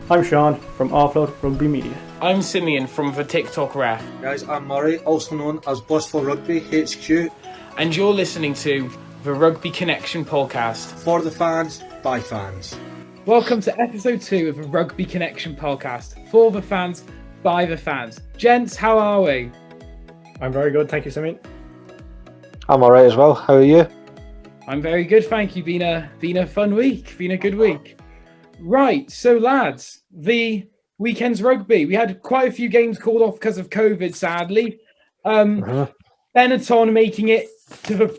I'm Sean from Offload Rugby Media. I'm Simeon from the TikTok Ref. Guys, I'm Murray, also known as Blissful Rugby HQ. And you're listening to the Rugby Connection podcast. For the fans, by fans. Welcome to episode 2 of the Rugby Connection podcast. For the fans, by the fans. Gents, how are we? I'm very good, thank you, Simeon. I'm alright as well. How are you? I'm very good, thank you. Been a fun week, been a good week. Right, so lads, the weekend's rugby. We had quite a few games called off because of COVID, sadly. Benetton making it to the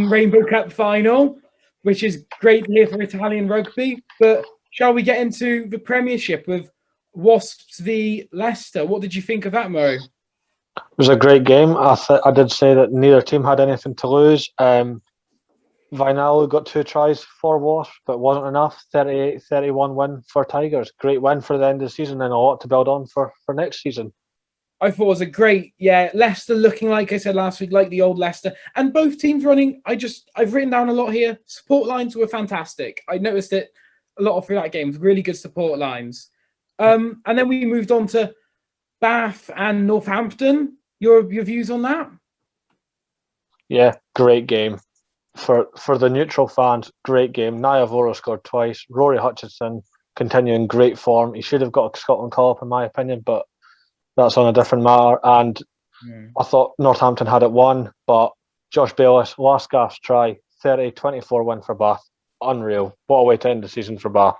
Rainbow Cup final, which is great to hear for Italian rugby. But shall we get into the Premiership with Wasps v Leicester? What did you think of that, Mo? It was a great game. I did say that neither team had anything to lose. Vinalo got 2 tries for Wasps, but it wasn't enough. 38-31 win for Tigers. Great win for the end of the season and a lot to build on for next season. I thought it was a great, Leicester looking, like I said last week, like the old Leicester. And both teams running, I've written down a lot here. Support lines were fantastic. I noticed it a lot through that game. Really good support lines. And then we moved on to Bath and Northampton. Your views on that? Yeah, great game. For the neutral fans, great game. Nyavoro scored twice. Rory Hutchinson continuing great form. He should have got a Scotland call-up in my opinion, but that's on a different matter. And I thought Northampton had it won, but Josh Bayliss, last gasp try, 30-24 win for Bath. Unreal. What a way to end the season for Bath.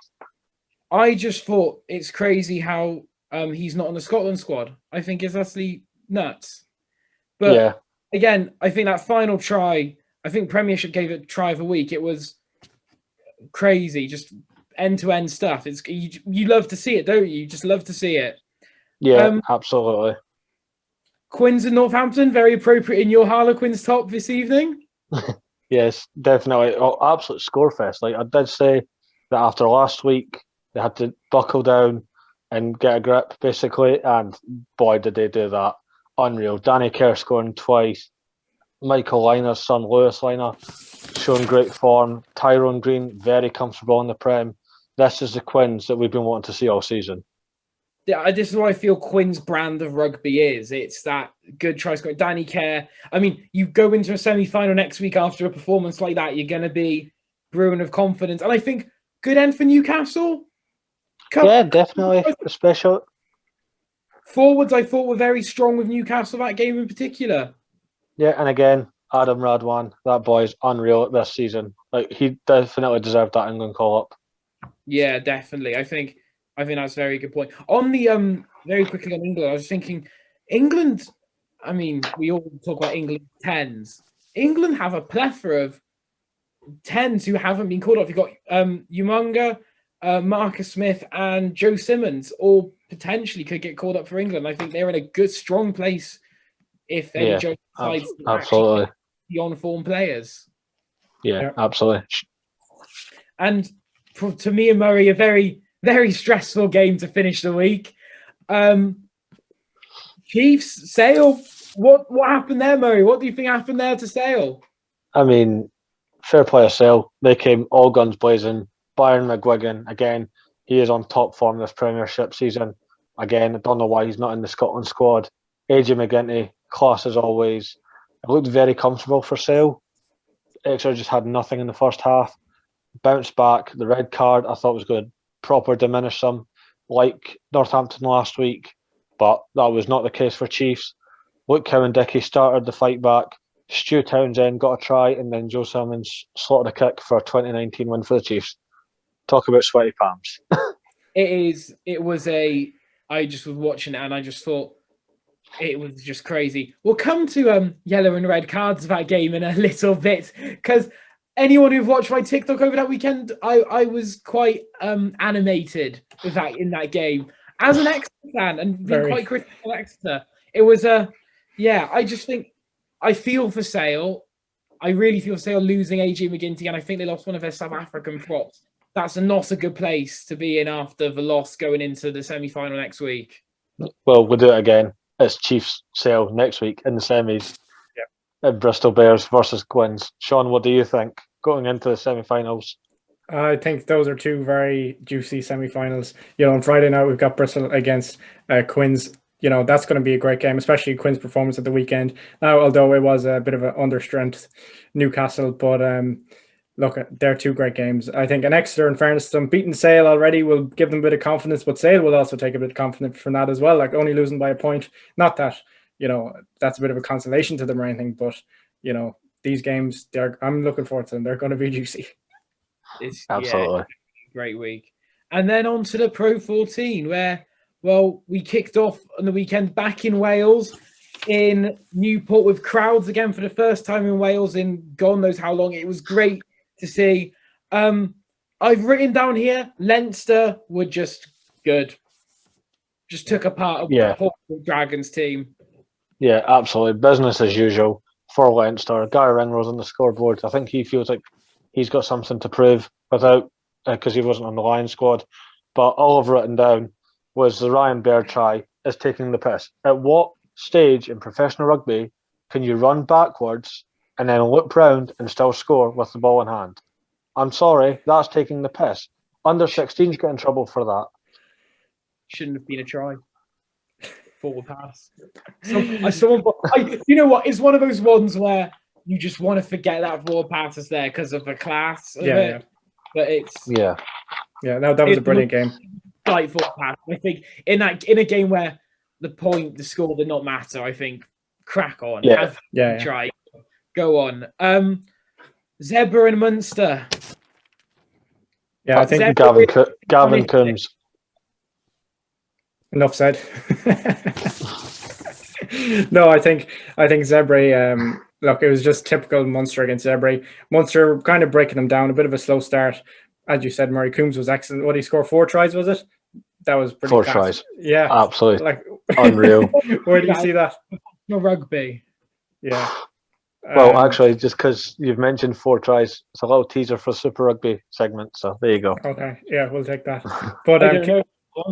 I just thought it's crazy how he's not on the Scotland squad. I think it's absolutely nuts. But yeah. Again, I think that final try, I think Premiership gave it a try of a week. It was crazy, just end-to-end stuff. It's you love to see it, don't you? You just love to see it. Yeah, absolutely. Quins and Northampton, very appropriate in your Harlequins top this evening. Yes, definitely. Oh, absolute score fest. Like I did say that after last week, they had to buckle down and get a grip, basically. And boy, did they do that. Unreal. Danny Kerr scoring twice. Michael Liner's son, Lewis Liner, showing great form. Tyrone Green, very comfortable in the Prem. This is the Quins that we've been wanting to see all season. Yeah, this is what I feel Quinn's brand of rugby is. It's that good try scoring. Danny Kerr. I mean, you go into a semi-final next week after a performance like that, you're going to be brewing of confidence. And I think good end for Newcastle. Yeah, definitely. Special. Forwards, I thought, were very strong with Newcastle, that game in particular. Yeah, and again, Adam Radwan, that boy's unreal this season. Like he definitely deserved that England call-up. Yeah, definitely. I think that's a very good point. On the very quickly on England, I was thinking England. I mean, we all talk about England 10s. England have a plethora of 10s who haven't been called up. You've got Umunga, Marcus Smith, and Joe Simmons, all potentially could get called up for England. I think they're in a good, strong place if any Joe decides to absolutely the on-form players. Yeah, absolutely. And to me and Murray, a very, very stressful game to finish the week. Chiefs, Sale, what happened there, Murray? What do you think happened there to Sale? I mean, fair play to Sale. They came all guns blazing. Byron McGuigan, again, he is on top form this Premiership season. Again, I don't know why he's not in the Scotland squad. AJ McGinty, class as always. It looked very comfortable for Sale. Exeter just had nothing in the first half. Bounced back. The red card I thought was going to proper diminish them, like Northampton last week, but that was not the case for Chiefs. Luke Cowan-Dickey started the fight back. Stu Townsend got a try, and then Joe Simmons slotted a kick for a 2019 win for the Chiefs. Talk about sweaty palms. I just was watching it and I just thought it was just crazy. We'll come to yellow and red cards of that game in a little bit, because anyone who've watched my TikTok over that weekend, I was quite animated with that in that game as an Exeter fan and being quite critical of Exeter. It was I just think I feel for Sale. I really feel Sale losing AJ McGinty, and I think they lost one of their South African props. That's not a good place to be in after the loss going into the semi-final next week. Well, we'll do it again. It's Chiefs Sale next week in the semis. At Bristol Bears versus Quins. Sean, what do you think going into the semi-finals? I think those are two very juicy semi-finals. On Friday night we've got Bristol against Quins. That's going to be a great game, especially Quinn's performance at the weekend. Now, although it was a bit of an understrength Newcastle, but look, they're two great games. I think an Exeter, in fairness to them, beating Sale already will give them a bit of confidence, but Sale will also take a bit of confidence from that as well. Like only losing by a point, not that that's a bit of a consolation to them or anything, but these games, I'm looking forward to them. They're going to be juicy. It's Absolutely. Great week. And then on to the Pro 14, where, we kicked off on the weekend back in Wales, in Newport, with crowds again for the first time in Wales in God knows how long. It was great to see. I've written down here, Leinster were just good. Just took apart a poor Dragons team. Yeah, absolutely. Business as usual for Leinster. Guy Ringrose on the scoreboard. I think he feels like he's got something to prove without, because he wasn't on the Lions squad. But all I've written down was the Ryan Baird try is taking the piss. At what stage in professional rugby can you run backwards and then look round and still score with the ball in hand? I'm sorry, that's taking the piss. Under 16s get in trouble for that. Shouldn't have been a try. Forward pass. You know what? It's one of those ones where you just want to forget that forward pass is there because of the class of it. Yeah. But it's no, that was a brilliant game. Like forward pass. I think in a game where the score did not matter. I think crack on. Try. Go on. Zebra and Munster. Yeah, I think Gavin Coombs. Enough said. No, I think Zebra. Look, it was just typical Munster against Zebra. Munster kind of breaking them down. A bit of a slow start, as you said. Murray Coombs was excellent. What, he scored 4 tries? Was it? That was pretty. 4 tries. Yeah, absolutely. Like unreal. Where do you see that? No rugby. Yeah. Well, actually, just because you've mentioned 4 tries, it's a little teaser for Super Rugby segment. So there you go. Okay, yeah, we'll take that. But I don't know.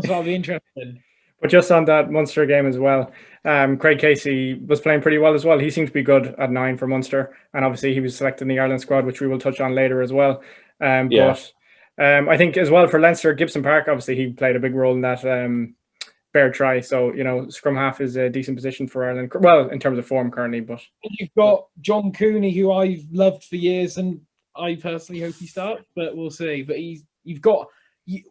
That'll be interesting. But just on that Munster game as well, Craig Casey was playing pretty well as well. He seemed to be good at 9 for Munster, and obviously he was selected in the Ireland squad, which we will touch on later as well. But I think as well for Leinster, Gibson Park, obviously he played a big role in that Bear try. So, scrum half is a decent position for Ireland. Well, in terms of form currently, but you've got John Cooney, who I've loved for years, and I personally hope he starts, but we'll see. But you've got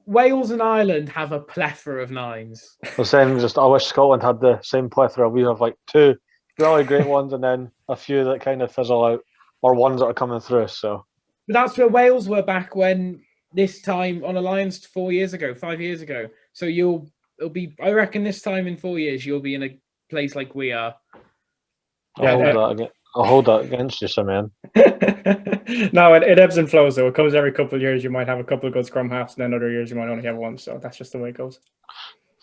Wales and Ireland have a plethora of 9s. I was saying, I wish Scotland had the same plethora. We have like 2 really great ones, and then a few that kind of fizzle out, or ones that are coming through. So, but that's where Wales were back when this time on Alliance 5 years ago. So it'll be, I reckon, this time in 4 years you'll be in a place like we are. I'll hold that against you, Simeon. No, it ebbs and flows though. It comes every couple of years. You might have a couple of good scrum halves, and then other years you might only have one. So that's just the way it goes.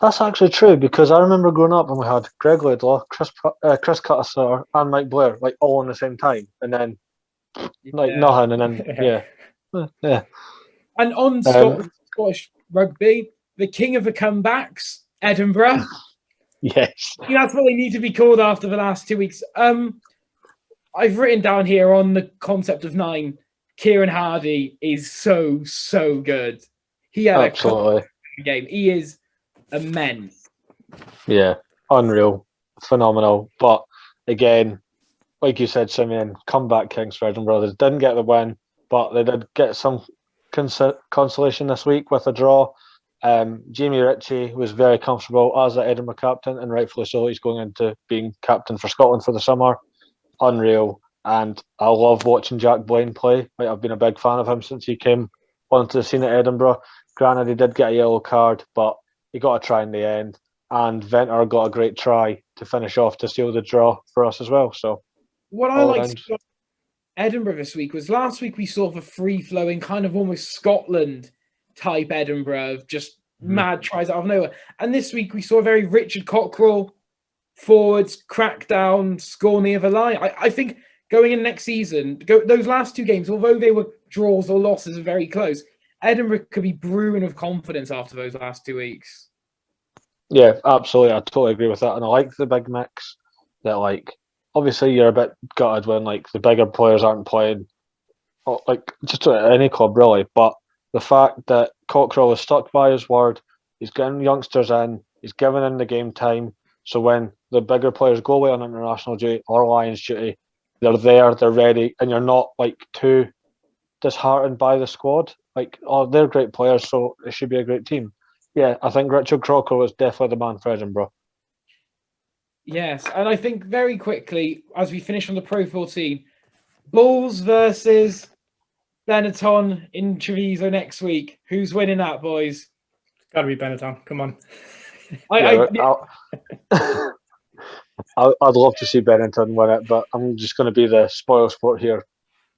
That's actually true, because I remember growing up and we had Greg Laidlaw, Chris Cuttasaur, and Mike Blair like all in the same time, and then nothing, and then yeah. And on Scottish rugby, the king of the comebacks, Edinburgh. Yes, that's what they need to be called after the last 2 weeks. I've written down here on the concept of 9, Kieran Hardy is so good. He had absolutely a game. He is immense. Yeah, unreal, phenomenal. But again, like you said, Simeon, comeback kings for Edinburgh. They didn't get the win, but they did get some consolation this week with a draw. Jamie Ritchie was very comfortable as the Edinburgh captain, and rightfully so. He's going into being captain for Scotland for the summer. Unreal. And I love watching Jack Blaine play. Like, I've been a big fan of him since he came onto the scene at Edinburgh. Granted, he did get a yellow card, but he got a try in the end. And Venter got a great try to finish off to seal the draw for us as well. So, what I liked about Edinburgh this week was last week we saw the free-flowing, kind of almost Scotland type Edinburgh of just mad tries out of nowhere. And this week we saw a very Richard Cockrell forwards, crackdown, score near the line. I think going in next season, those last 2 games, although they were draws or losses, are very close, Edinburgh could be brewing of confidence after those last 2 weeks. Yeah, absolutely. I totally agree with that. And I like the big mix that, like, obviously you're a bit gutted when, like, the bigger players aren't playing, like, just at any club, really. But the fact that Cockrell is stuck by his word, he's getting youngsters in, he's giving them the game time. So when the bigger players go away on international duty or Lions duty, they're there, they're ready, and you're not like too disheartened by the squad. Like, oh, they're great players, so it should be a great team. Yeah, I think Richard Crocker was definitely the man for Edinburgh. Yes, and I think very quickly, as we finish on the Pro 14, Bulls versus Benetton in Treviso next week. Who's winning that, boys? Got to be Benetton. Come on. I'd love to see Benetton win it, but I'm just going to be the spoil sport here.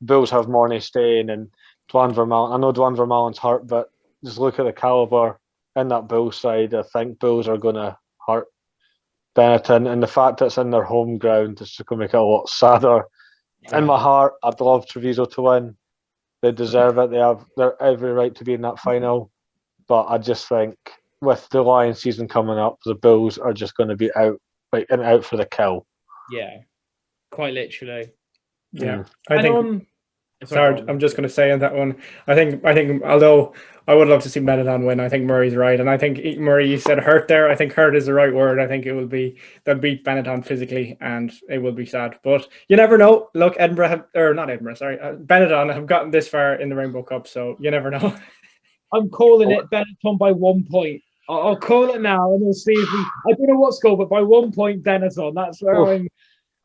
Bulls have Mornay staying and Dwan Vermaelen. I know Dwan Vermaelen's hurt, but just look at the calibre in that Bulls side. I think Bulls are going to hurt Benetton, and the fact that it's in their home ground is just going to make it a lot sadder. Yeah. In my heart, I'd love Treviso to win. They deserve it. They have every right to be in that final. But I just think with the Lions season coming up, the Bulls are just going to be out for the kill. Yeah, quite literally. Yeah, I think. Sorry, I'm just going to say on that one. I think. Although I would love to see Benetton win, I think Murray's right, and I think Murray, you said hurt there. I think hurt is the right word. I think they'll beat Benetton physically, and it will be sad. But you never know. Look, Benetton have gotten this far in the Rainbow Cup, so you never know. I'm calling it Benetton by 1 point. I'll call it now, and we'll see if we. I don't know what score, but by 1 point, Benetton. That's where I'm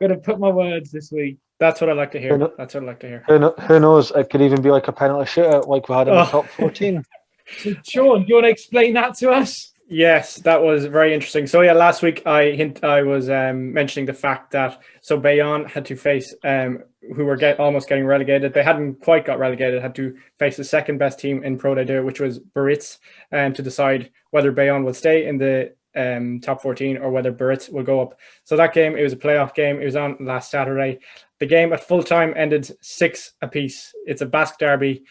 going to put my words this week. That's what I like to hear. Who knows? It could even be like a penalty shootout, like we had in the top 14. So, Sean, do you want to explain that to us? Yes, that was very interesting. So yeah, last week I was mentioning the fact that Bayonne had to face who were almost getting relegated. They hadn't quite got relegated. Had to face the second best team in Pro D2, which was Biarritz, to decide whether Bayonne would stay in the top 14 or whether Biarritz will go up. So that game, it was a playoff game. It was on last Saturday. The game at full time ended 6 apiece. It's a Basque derby.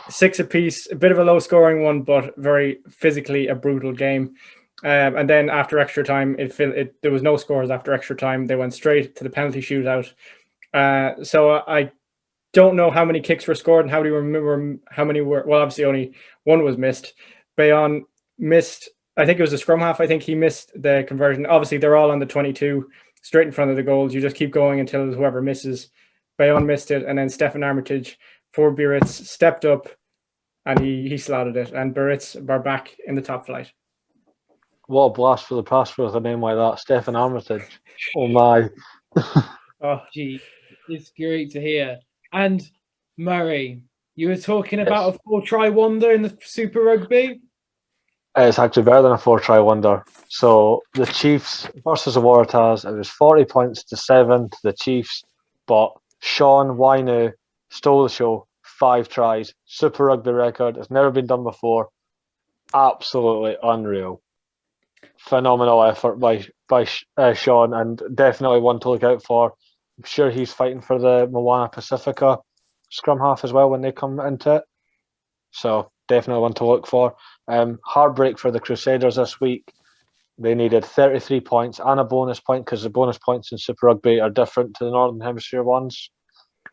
6 apiece, a bit of a low scoring one, but very physically a brutal game. And then after extra time, there was no scores after extra time. They went straight to the penalty shootout. So I don't know how many kicks were scored and how do you remember how many were. Well, obviously only one was missed. Bayonne missed, I think it was a scrum half. I think he missed the conversion. Obviously, they're all on the 22, straight in front of the goals. You just keep going until whoever misses. Bayonne missed it, and then Stefan Armitage for Biarritz stepped up and he slotted it. And Biarritz are back in the top flight. What a blast for the past with a name like that, Stefan Armitage. Oh my. Oh, gee, it's great to hear. And Murray, you were talking about a 4-try wonder in the Super Rugby? It's actually better than a 4-try wonder. So the Chiefs versus the Waratahs, it was 40 points to 7 to the Chiefs, but Sean Wainu stole the show, 5 tries, Super Rugby record. It's never been done before. Absolutely unreal. Phenomenal effort by Sean, and definitely one to look out for. I'm sure he's fighting for the Moana Pacifica scrum half as well when they come into it. So definitely one to look for. Heartbreak for the Crusaders this week. They needed 33 points and a bonus point because the bonus points in Super Rugby are different to the Northern Hemisphere ones.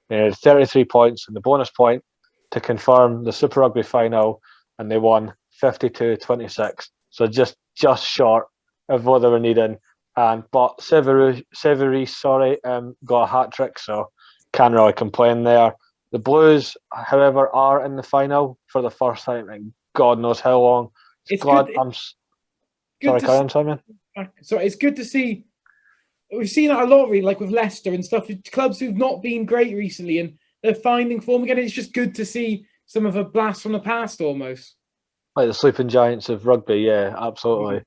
They needed 33 points and the bonus point to confirm the Super Rugby final, and they won 52-26. So just short of what they were needing. But Severis, got a hat trick, so can't really complain there. The Blues, however, are in the final for the first time in God knows how long. So it's good to see. We've seen that a lot, really, like with Leicester and stuff. Clubs who've not been great recently and they're finding form again. It's just good to see some of a blast from the past, almost. Like the sleeping giants of rugby, yeah, absolutely.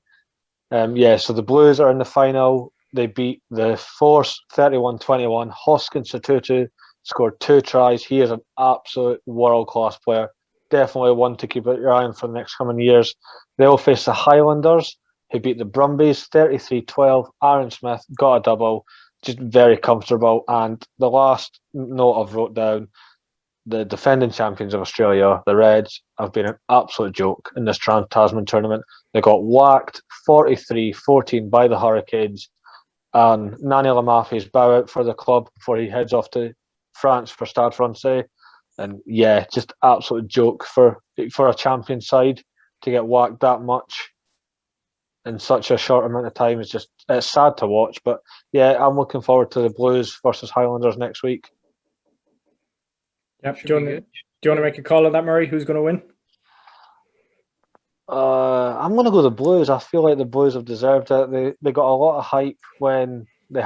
So the Blues are in the final. They beat the Force 31-21. Hoskins Satutu scored 2 tries. He is an absolute world-class player. Definitely one to keep your eye on for the next coming years. They will face the Highlanders, who beat the Brumbies 33-12. Aaron Smith got a double, just very comfortable. And the last note I've wrote down, the defending champions of Australia, the Reds, have been an absolute joke in this Trans-Tasman tournament. They got whacked 43-14 by the Hurricanes. And Nani Lamafi's bow out for the club before he heads off to France for Stade Francais. And yeah, just absolute joke for a champion side to get whacked that much in such a short amount of time. It's sad to watch. But yeah, I'm looking forward to the Blues versus Highlanders next week. Yep. Do you want to make a call on that, Murray? Who's going to win? I'm going to go the Blues. I feel like the Blues have deserved it. They got a lot of hype when they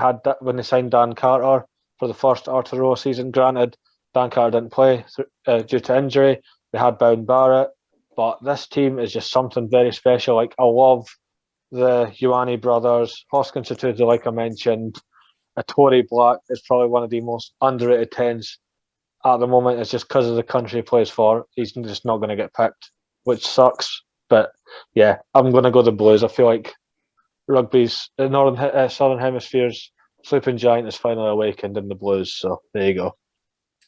signed Dan Carter for the first Aotearoa season. Granted, Dan Carter didn't play due to injury. They had Bowen Barrett, but this team is just something very special. Like, I love the Ioane brothers, Hoskins Sotutu, like I mentioned. Tory Black is probably one of the most underrated 10s at the moment. It's just because of the country he plays for. He's just not going to get picked, which sucks. But yeah, I'm going to go the Blues. I feel like rugby's the Southern Hemisphere's sleeping giant is finally awakened in the Blues. So there you go.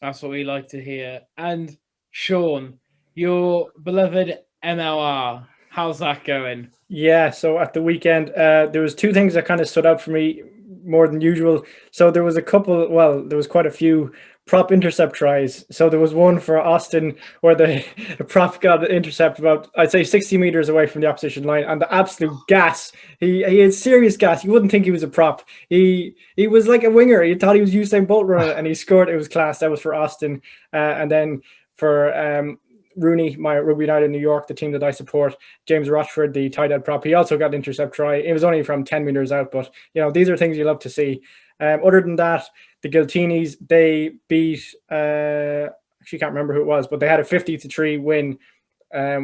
That's what we like to hear. And Sean, your beloved MLR, how's that going? Yeah, so at the weekend, there was two things that kind of stood out for me more than usual. So there was there was quite a few prop intercept tries. So there was one for Austin where the prop got an intercept about, I'd say, 60 meters away from the opposition line, and the absolute gas. He had serious gas. You wouldn't think he was a prop. He was like a winger. You thought he was Usain Bolt running, and he scored. It was class. That was for Austin. And then for Rooney, my Rugby United New York, the team that I support, James Rochford, the tight end prop, he also got an intercept try. It was only from 10 meters out, but these are things you love to see. Other than that, the Giltinis, they beat actually can't remember who it was, but they had a 50-3 win,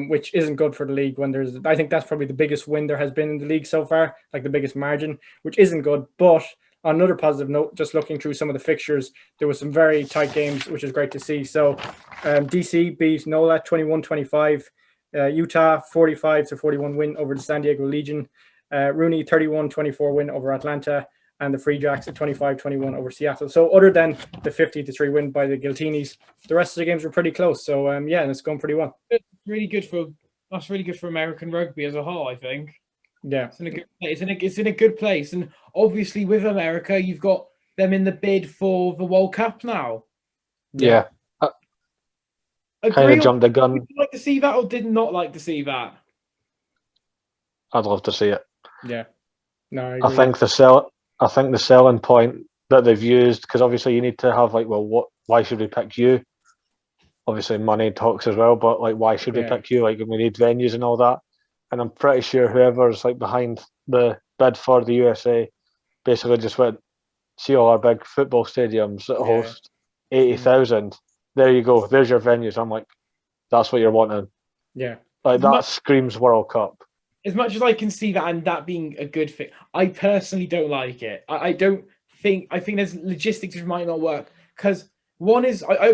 which isn't good for the league. I think that's probably the biggest win there has been in the league so far, like the biggest margin, which isn't good. But on another positive note, just looking through some of the fixtures, there was some very tight games, which is great to see. So DC beat NOLA 21-25, Utah 45-41 win over the San Diego Legion, Rooney 31-24 win over Atlanta, and the Free Jacks at 25-21 over Seattle. So other than the 50-3 win by the Giltinis, the rest of the games were pretty close. So and it's going pretty well. That's really good for American rugby as a whole, I think. Yeah, it's in a good place. It's in a good place, and obviously with America, you've got them in the bid for the World Cup now. Yeah, kind of jumped the gun. Did you like to see that, or did not like to see that? I'd love to see it. Yeah, no, I agree. I think the selling point that they've used, because obviously you need to have why should we pick you? Obviously money talks as well, but why should we pick you? We need venues and all that. And I'm pretty sure whoever's behind the bid for the USA basically just went, see all our big football stadiums that host 80,000. There you go. There's your venues. I'm like, that's what you're wanting. Yeah. That screams World Cup. As much as I can see that and that being a good thing, I personally don't like it. I think there's logistics which might not work, because one is I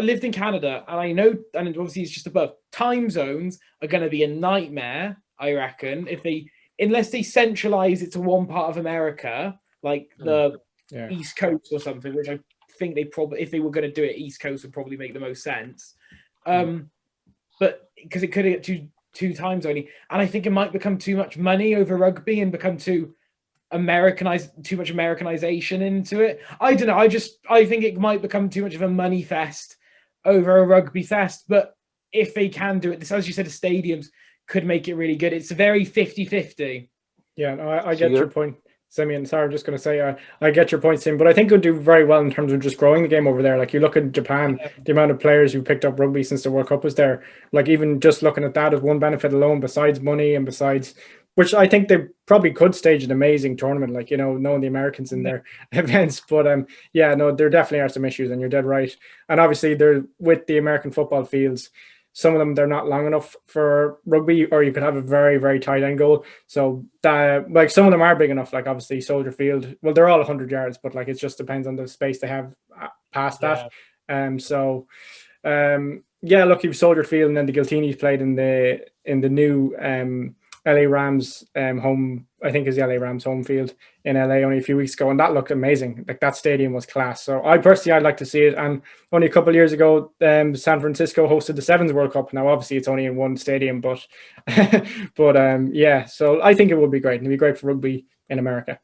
lived in Canada, and I know, and obviously it's just above, time zones are going to be a nightmare, I reckon, unless they centralize it to one part of America, like the East Coast or something, which I think they probably, if they were going to do it East Coast, would probably make the most sense. But because it could get two times only, and I think it might become too much money over rugby and become too much Americanization into it. I don't know. I think it might become too much of a money fest over a rugby fest. But if they can do it, this, as you said, the stadiums could make it really good. It's a very 50-50. Yeah, no, I get your point, Simeon. Sorry, I'm just going to say I get your point, Sim, but I think it would do very well in terms of just growing the game over there. Like, you look at Japan, the amount of players who picked up rugby since the World Cup was there. Like, even just looking at that as one benefit alone, besides money and besides, which I think they probably could stage an amazing tournament, knowing the Americans in their events. But there definitely are some issues, and you're dead right. And obviously, they're with the American football fields. Some of them, they're not long enough for rugby, or you could have a very, very tight end goal. So that, some of them are big enough, obviously Soldier Field. Well, they're all 100 yards, but it just depends on the space they have past that. Lucky for Soldier Field, and then the Giltinis played in the new LA Rams home, I think is the LA Rams home field in LA only a few weeks ago, and that looked amazing. That stadium was class. So I'd like to see it. And only a couple of years ago, San Francisco hosted the Sevens World Cup. Now obviously it's only in one stadium, but so I think it would be great. It'd be great for rugby in America.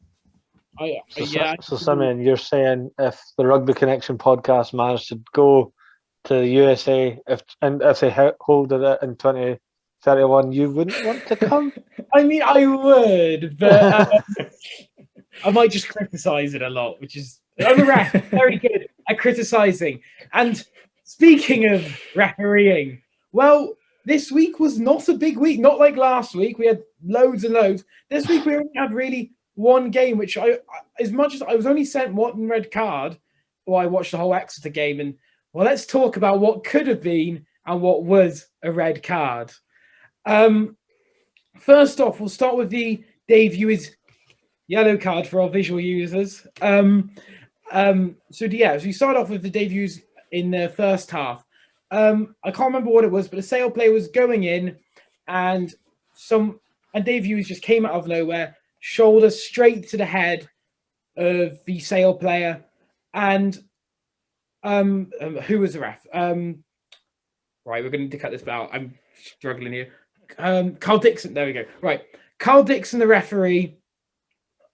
So Simeon, you're saying if the Rugby Connection podcast managed to go to the USA, if they hold it in 2031, you wouldn't want to come? I mean, I would, but I might just criticize it a lot, which is I'm a ref, very good at criticizing. And speaking of refereeing, well, this week was not a big week, not like last week. We had loads and loads. This week we only had really one game, which as much as I was only sent one red card, or I watched the whole Exeter game. And well, let's talk about what could have been and what was a red card. First off, we'll start with the Dave Ewers yellow card for our visual users. So we start off with the Dave Ewers in the first half. I can't remember what it was, but a Sale player was going in, and Dave Ewers just came out of nowhere, shoulder straight to the head of the Sale player, and who was the ref? Right, we're going to need to cut this out. I'm struggling here. Carl Dixon. There we go. Right, Carl Dixon, the referee,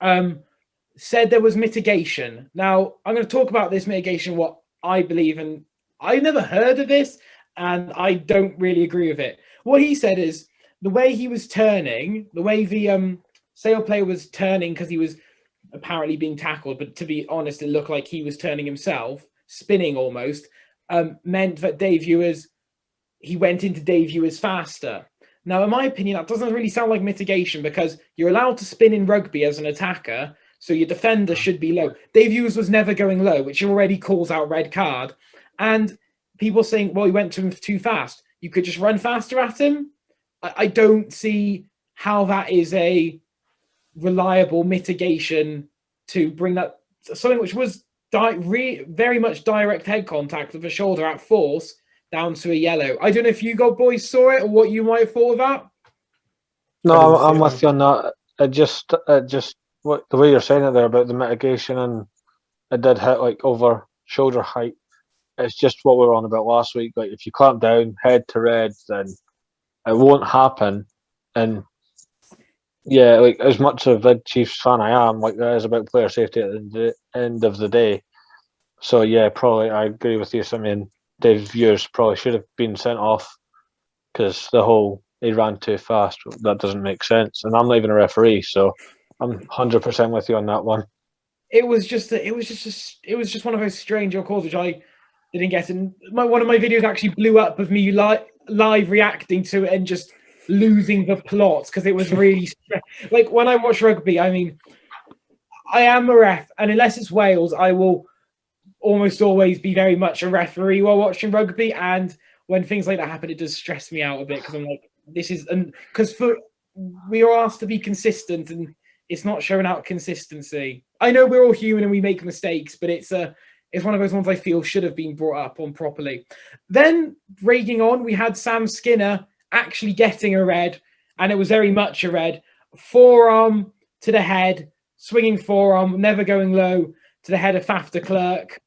said there was mitigation. Now, I'm going to talk about this mitigation, what I believe, and I never heard of this, and I don't really agree with it. What he said is the way he was turning, the way the Sale player was turning, because he was apparently being tackled, but to be honest, it looked like he was turning himself, spinning almost, meant that Dave Ewers, he went into Dave Ewers faster. Now, in my opinion, that doesn't really sound like mitigation, because you're allowed to spin in rugby as an attacker, so your defender should be low. Dave Ewers was never going low, which already calls out red card. And people saying, well, he went to him too fast. You could just run faster at him. I don't see how that is a reliable mitigation to bring that something which was very much direct head contact with a shoulder at force down to a yellow. I don't know if you boys saw it or what you might have thought of that. No, I'm with you on that. It just what the way you're saying it there about the mitigation, and it did hit like over shoulder height. It's just what we were on about last week. Like if you clamp down head to red, then it won't happen. And yeah, like as much of a Chiefs fan I am, like that is about player safety at the end of the day. So yeah, probably I agree with you. I mean, Dave Ewers probably should have been sent off, because he ran too fast. That doesn't make sense. And I'm not even a referee, so I'm 100% with you on that one. It was just one of those stranger calls which I didn't get. And one of my videos actually blew up of me live reacting to it and just losing the plot, because it was really like when I watch rugby. I mean, I am a ref, and unless it's Wales, I will almost always be very much a referee while watching rugby. And when things like that happen, it does stress me out a bit, because I'm like, this is, and because we are asked to be consistent, and it's not showing out consistency. I know we're all human and we make mistakes, but it's one of those ones I feel should have been brought up on properly. Then ragging on, we had Sam Skinner actually getting a red, and it was very much a red. Forearm to the head, swinging forearm, never going low, to the head of Faf de Klerk.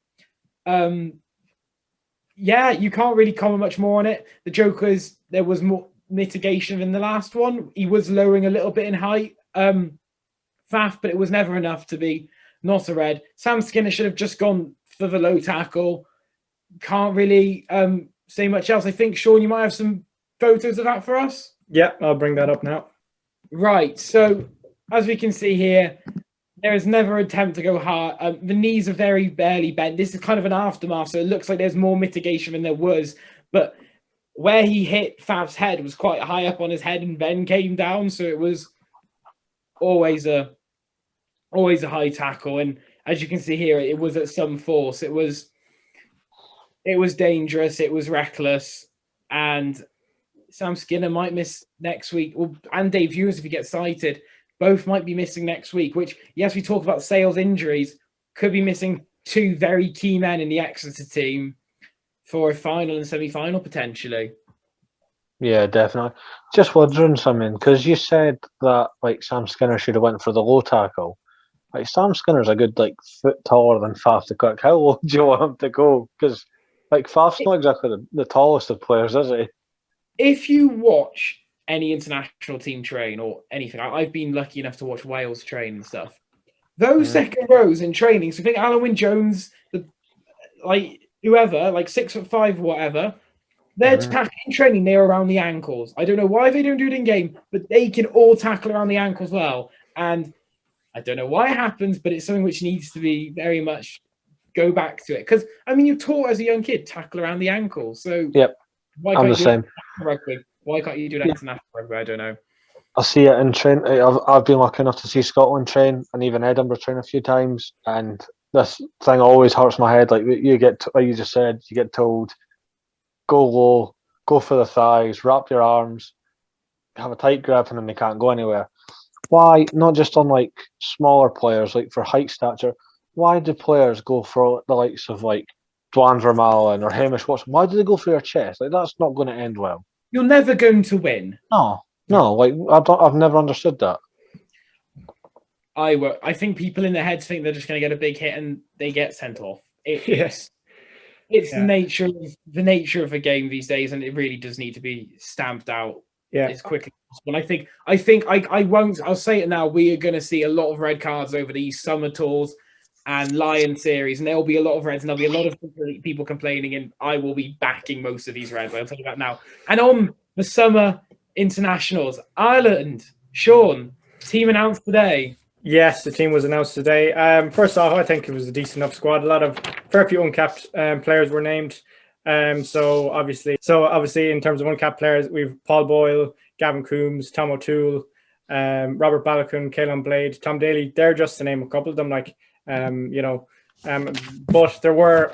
Yeah, you can't really comment much more on it. The joke is there was more mitigation in the last one. He was lowering a little bit in height, Faf, but it was never enough to be not a red. Sam Skinner should have just gone for the low tackle. Can't really say much else. I think, Sean, you might have some photos of that for us. Yeah, I'll bring that up now. Right, so as we can see here, there is never an attempt to go hard. The knees are very barely bent. This is kind of an aftermath, so it looks like there's more mitigation than there was. But where he hit Faf's head was quite high up on his head, and then came down, so it was always a high tackle. And as you can see here, it was at some force. It was dangerous. It was reckless, and Sam Skinner might miss next week, and Dave Ewers, if he gets cited, both might be missing next week, which, yes, we talk about Sales injuries, could be missing two very key men in the Exeter team for a final and semi-final potentially. Yeah, definitely. Just wondering something, because you said that like Sam Skinner should have went for the low tackle. Like Sam Skinner's a good foot taller than Faf de Klerk. How low do you want him to go? Because Faf's not exactly the tallest of players, is he? If you watch any international team train or anything, I've been lucky enough to watch Wales train and stuff. Those second rows in training, so I think Alan Wynne-Jones, whoever, like 6'5", whatever, they're tackling training, they're around the ankles. I don't know why they don't do it in game, but they can all tackle around the ankles well. And I don't know why it happens, but it's something which needs to be very much go back to it. Because, I mean, you're taught as a young kid, tackle around the ankles. So Yep, why I'm can't the you do same. it in rugby? Why can't you do that international rugby? I don't know. I see it in train. I've been lucky enough to see Scotland train and even Edinburgh train a few times, and this thing always hurts my head. Like you get, like you just said, you get told, go low, go for the thighs, wrap your arms, have a tight grip, and then they can't go anywhere. Why not just on like smaller players, like for height stature? Why do players go for the likes of like Dwan Vermaelen or Hamish Watson? Why do they go for your chest? Like that's not going to end well. You're never going to win. No, like I've never understood that. I think people in their heads think they're just going to get a big hit and they get sent off. Yes. It's the nature of the game these days, and it really does need to be stamped out as quickly as possible. And I think I won't. I'll say it now. We are going to see a lot of red cards over these summer tours and Lion series, and there'll be a lot of reds, and there'll be a lot of people complaining, and I will be backing most of these reds. I'll tell you that now. And on the summer internationals, Ireland, Sean, team announced today. Yes, the team was announced today. First off, I think it was a decent enough squad. Fair few uncapped players were named. So obviously, in terms of uncapped players, we've Paul Boyle, Gavin Coombs, Tom O'Toole, Robert Balacun, Caelan Blade, Tom Daly. They're just to name a couple of them. But there were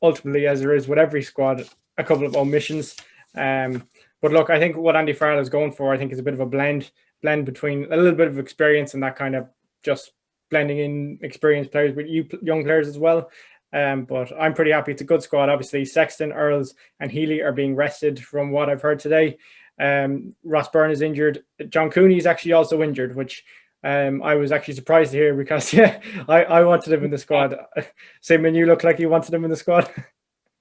ultimately, as there is with every squad, a couple of omissions. But look, I think what Andy Farrell is going for, I think, is a bit of a blend between a little bit of experience and that kind of just blending in experienced players with young players as well. But I'm pretty happy. It's a good squad. Obviously, Sexton, Earls, and Healy are being rested from what I've heard today. Ross Byrne is injured. John Cooney is actually also injured, which I was actually surprised to hear because, I wanted him in the squad. Simeon, you look like you wanted him in the squad.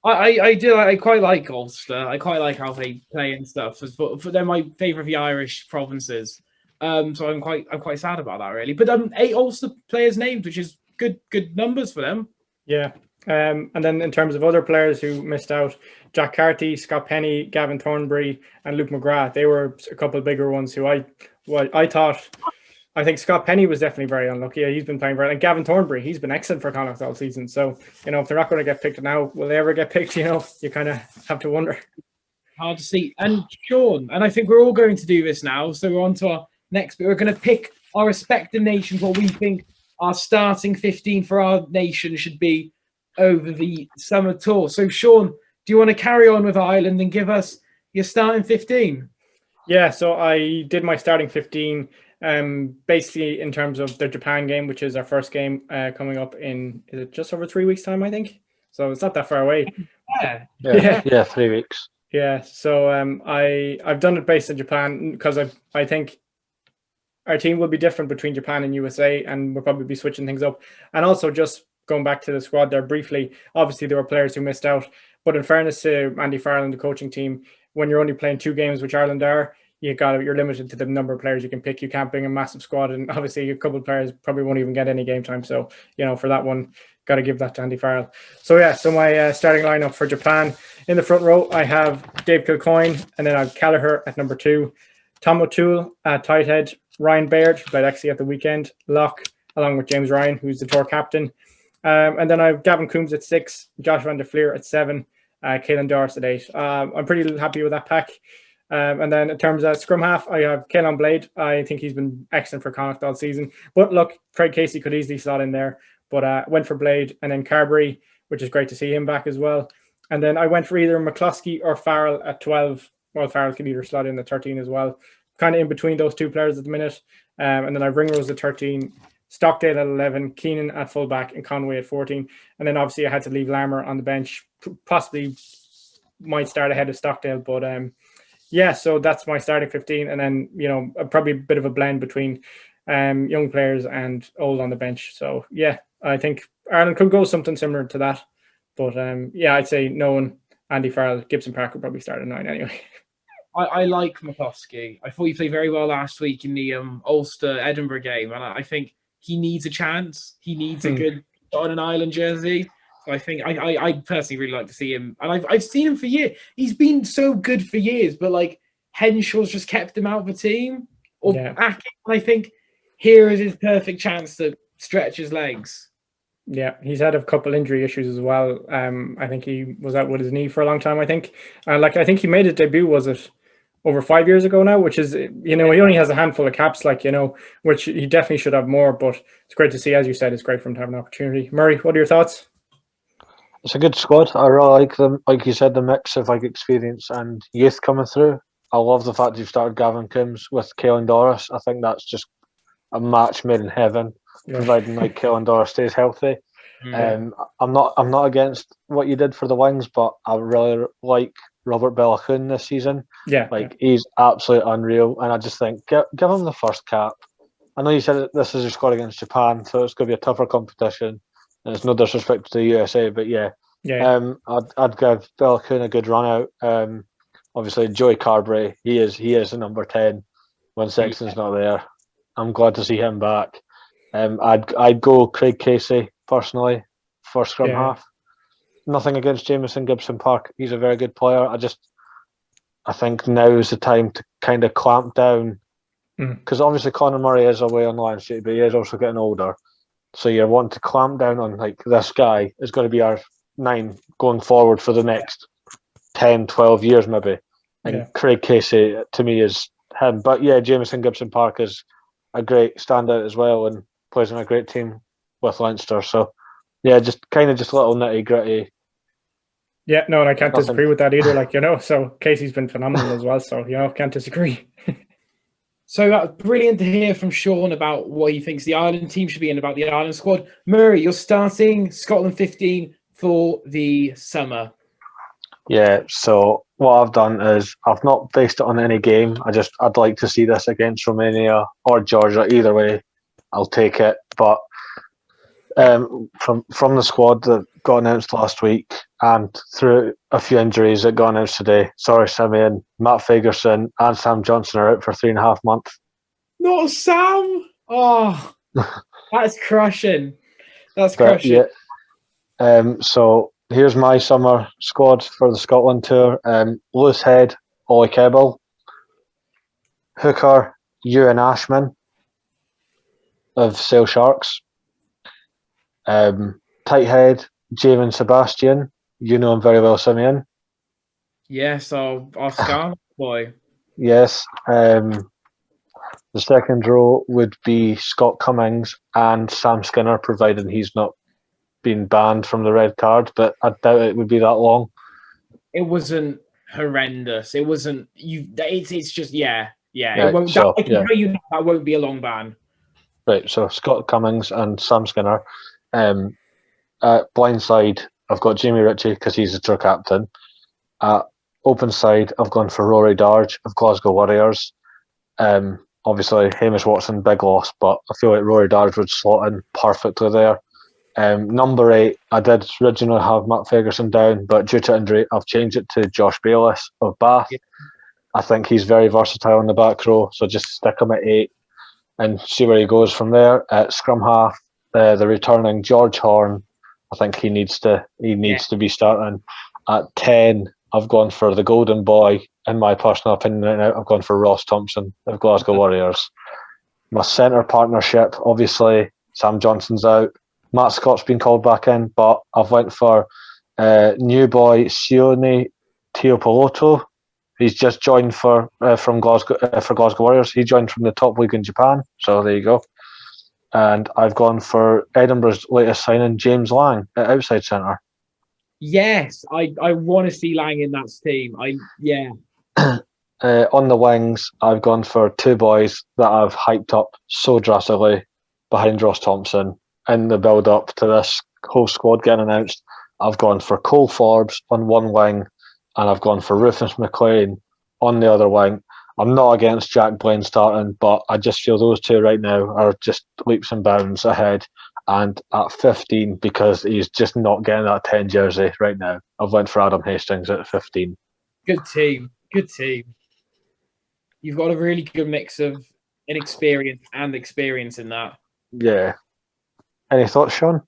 I do. I quite like Ulster. I quite like how they play and stuff. For they're my favourite of the Irish provinces. So I'm quite sad about that, really. But 8 Ulster players named, which is good numbers for them. Yeah. And then in terms of other players who missed out, Jack Carty, Scott Penny, Gavin Thornbury, and Luke McGrath. They were a couple of bigger ones who I think Scott Penny was definitely very unlucky. Yeah, he's been playing very, and Gavin Thornbury, he's been excellent for Connacht all season. So, if they're not going to get picked now, will they ever get picked? You kind of have to wonder. Hard to see. And Sean, and I think we're all going to do this now. So we're on to our next bit. We're going to pick our respective nations, what we think our starting 15 for our nation should be over the summer tour. So, Sean, do you want to carry on with Ireland and give us your starting 15? Yeah, so I did my starting 15. Basically in terms of the Japan game, which is our first game coming up in, is it just over 3 weeks time, I think? So it's not that far away. Yeah, 3 weeks. Yeah, so I've done it based on Japan because I think our team will be different between Japan and USA, and we'll probably be switching things up. And also just going back to the squad there briefly, obviously there were players who missed out, but in fairness to Andy Farrell and the coaching team, when you're only playing 2 games, which Ireland are, you're limited to the number of players you can pick. You can't bring a massive squad, and obviously a couple of players probably won't even get any game time. So, for that one, got to give that to Andy Farrell. So my starting lineup for Japan, in the front row, I have Dave Kilcoyne, and then I have Kelleher at number 2, Tom O'Toole at tight head, Ryan Baird, who played actually at the weekend, lock, along with James Ryan, who's the tour captain. And then I have Gavin Coombs at 6, Josh van der Fleer at 7, Caelan Doris at 8. I'm pretty happy with that pack. And then in terms of scrum half, I have Caelan Blade. I think he's been excellent for Connacht all season. But look, Craig Casey could easily slot in there. But went for Blade, and then Carberry, which is great to see him back as well. And then I went for either McCloskey or Farrell at 12. Well, Farrell can either slot in the 13 as well. Kind of in between those 2 players at the minute. And then I have Ringrose at 13, Stockdale at 11, Keenan at fullback, and Conway at 14. And then obviously I had to leave Larmour on the bench. Possibly might start ahead of Stockdale, but so that's my starting 15, and then probably a bit of a blend between young players and old on the bench. So I think Ireland could go something similar to that, but I'd say knowing Andy Farrell, Gibson Park would probably start at 9 anyway. I like McCloskey. I thought he played very well last week in the Ulster Edinburgh game, and I think he needs a chance. He needs a good on an Ireland jersey. So I think I personally really like to see him, and I've seen him for years. He's been so good for years, but like Henshaw's just kept him out of the team, or Yeah. Akin, and I think here is his perfect chance to stretch his legs. Yeah, he's had a couple injury issues as well. I think he was out with his knee for a long time, I think. Like I think he made his debut, was it over 5 years ago now, which is, he only has a handful of caps, like, which he definitely should have more, but it's great to see. As you said, it's great for him to have an opportunity. Murray, what are your thoughts? It's a good squad. I really like them. Like you said, the mix of like experience and youth coming through. I love the fact you've started Gavin Coombs with Caelan Doris. I think that's just a match made in heaven, providing like Caelan Doris stays healthy. I'm not against what you did for the wings, but I really like Robert Bellachun this season. He's absolutely unreal, and I just think give him the first cap. I know you said this is your squad against Japan, so it's going to be a tougher competition. And it's no disrespect to the USA, but I'd give Bellachun a good run out. Obviously, Joey Carberry, he is a number 10 when Sexton's not there. I'm glad to see him back. I'd go Craig Casey personally for scrum half. Nothing against Jamison Gibson Park. He's a very good player. I think now is the time to kind of clamp down, because obviously Conor Murray is away on line duty, but he is also getting older. So you want to clamp down on like this guy is going to be our 9 going forward for the next 10, 12 years maybe. And Craig Casey to me is him. But yeah, Jamison Gibson Park is a great standout as well and plays on a great team with Leinster. So yeah, just little nitty gritty. Yeah, no, and I can't disagree with that either. So Casey's been phenomenal as well. So, can't disagree. So that's brilliant to hear from Sean about what he thinks the Ireland team should be and about the Ireland squad. Murray, you're starting Scotland 15 for the summer. Yeah, so what I've done is I've not based it on any game. I'd like to see this against Romania or Georgia. Either way, I'll take it. But from the squad that got announced last week and through a few injuries that got announced today, sorry, Simeon, Matt Fagerson and Sam Johnson are out for 3.5 months. Not Sam! Oh, that's crushing. That's crushing. Yeah. So here's my summer squad for the Scotland tour. Lewis Head, Ollie Kebble, hooker, Ewan Ashman of Sale Sharks. Tight head, Jamin Sebastian. You know him very well, Simeon. Yes, our Scar boy. Yes. The second row would be Scott Cummings and Sam Skinner, providing he's not been banned from the red card, but I doubt it would be that long. It wasn't horrendous. It wasn't it's just Right, it won't. so, I can tell you that won't be a long ban. Right, so Scott Cummings and Sam Skinner. At blind side, I've got Jamie Ritchie because he's the tour captain. At open side, I've gone for Rory Darge of Glasgow Warriors. Obviously, Hamish Watson, big loss, but I feel like Rory Darge would slot in perfectly there. Number 8, I did originally have Matt Fagerson down, but due to injury, I've changed it to Josh Bayliss of Bath. Yeah. I think he's very versatile in the back row, so just stick him at 8 and see where he goes from there. At scrum half, the returning George Horn, I think he needs to be starting. At 10, I've gone for the golden boy. In my personal opinion right now, I've gone for Ross Thompson of Glasgow Warriors. My centre partnership, obviously, Sam Johnson's out. Matt Scott's been called back in, but I've went for new boy Sione Teopoloto. He's just joined from Glasgow for Glasgow Warriors. He joined from the top league in Japan, so there you go. And I've gone for Edinburgh's latest signing, James Lang, at outside centre. Yes, I want to see Lang in that team. On the wings, I've gone for 2 boys that I've hyped up so drastically behind Ross Thompson in the build-up to this whole squad getting announced. I've gone for Cole Forbes on one wing, and I've gone for Rufus McLean on the other wing. I'm not against Jack Blaine starting, but I just feel those 2 right now are just leaps and bounds ahead. And at 15, because he's just not getting that 10 jersey right now, I've went for Adam Hastings at 15. Good team. You've got a really good mix of inexperience and experience in that. Yeah. Any thoughts, Sean?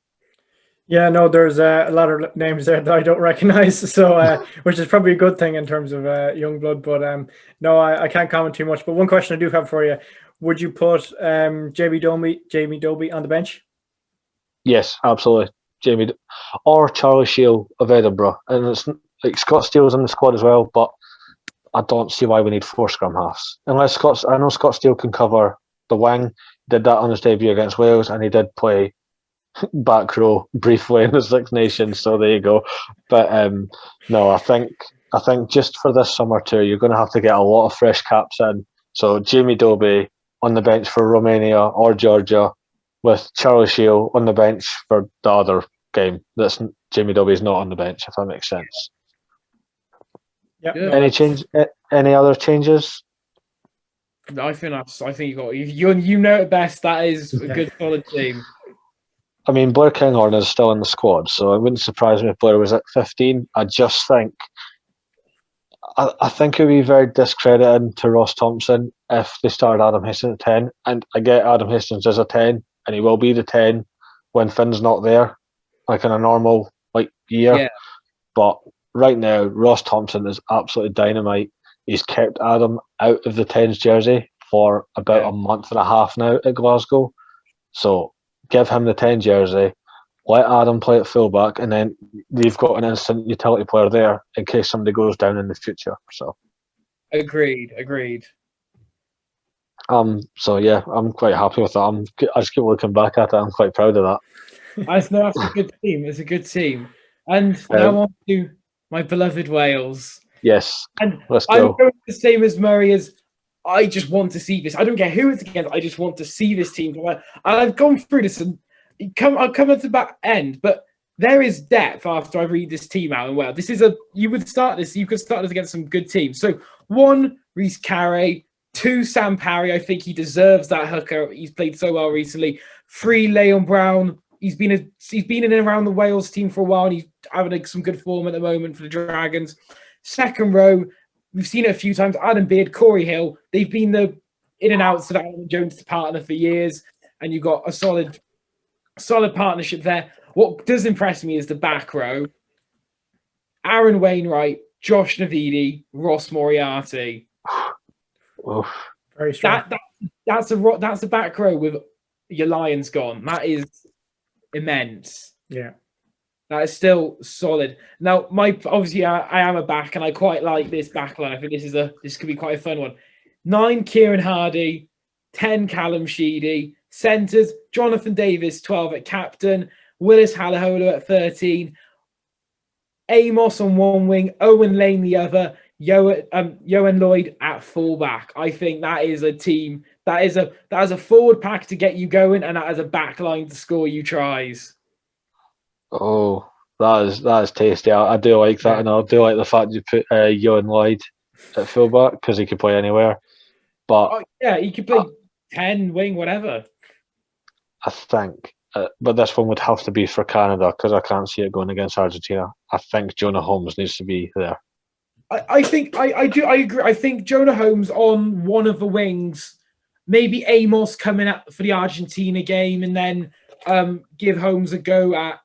Yeah, no, there's a lot of names there that I don't recognize, so which is probably a good thing in terms of young blood. But no, I can't comment too much. But one question I do have for you: would you put Jamie Doby on the bench? Yes, absolutely. Jamie or Charlie Shield of Edinburgh, and it's like Scott Steele's in the squad as well, but I don't see why we need 4 scrum halves unless I know Scott Steele can cover the wing. Did that on his debut against Wales, and he did play back row briefly in the Six Nations. So there you go. But no, I think just for this summer tour, you're going to have to get a lot of fresh caps in. So Jamie Doby on the bench for Romania or Georgia, with Charlie Shield on the bench for the other game. That's Jamie Doby's not on the bench, if that makes sense. Yep. Yeah. Any other changes? I think you know it best. That is a good solid team. I mean, Blair Kinghorn is still in the squad, so it wouldn't surprise me if Blair was at 15. I just think, I think it would be very discrediting to Ross Thompson if they started Adam Hastings at 10. And I get Adam Hastings as a 10, and he will be the 10 when Finn's not there, like in a normal year. Yeah. But right now, Ross Thompson is absolutely dynamite. He's kept Adam out of the 10's jersey for about a month and a half now at Glasgow. So give him the 10 jersey, let Adam play at fullback, and then you've got an instant utility player there in case somebody goes down in the future. So agreed. So yeah, I'm quite happy with that. I just keep looking back at it. I'm quite proud of that. I know that's a good team. It's a good team. And now on to my beloved Wales. Yes. And let's I'm go. going the same as Murray. As I just want to see this. I don't care who it's against. I just want to see this team. I've gone through this and I'll come at the back end, but there is depth after I read this team out. And well, this is you could start this against some good teams. So 1, Rhys Carey. 2, Sam Parry. I think he deserves that hooker. He's played so well recently. 3, Leon Brown. He's been in and around the Wales team for a while, and he's having some good form at the moment for the Dragons. Second row, we've seen it a few times. Adam Beard, Corey Hill. They've been the in and outs of Alan Jones' partner for years, and you've got a solid partnership there. What does impress me is the back row: Aaron Wainwright, Josh Navidi, Ross Moriarty. Oof. Very strong. That's a back row with your Lions gone. That is immense. Yeah. That is still solid. Now, obviously I am a back, and I quite like this back line. I think this could be quite a fun one. 9, Kieran Hardy. 10, Callum Sheedy. Centres, Jonathan Davis, 12 at captain. Willis Halahola at 13. Amos on one wing. Owen Lane the other. Johan Lloyd at fullback. I think that is a team. That is a forward pack to get you going, and that is a back line to score you tries. Oh, that is tasty. I do like that, and I do like the fact you put Johan Lloyd at fullback because he could play anywhere. But he could play 10, wing, whatever. I think, but this one would have to be for Canada because I can't see it going against Argentina. I think Jonah Holmes needs to be there. I think I agree. I think Jonah Holmes on one of the wings, maybe Amos coming up for the Argentina game, and then give Holmes a go at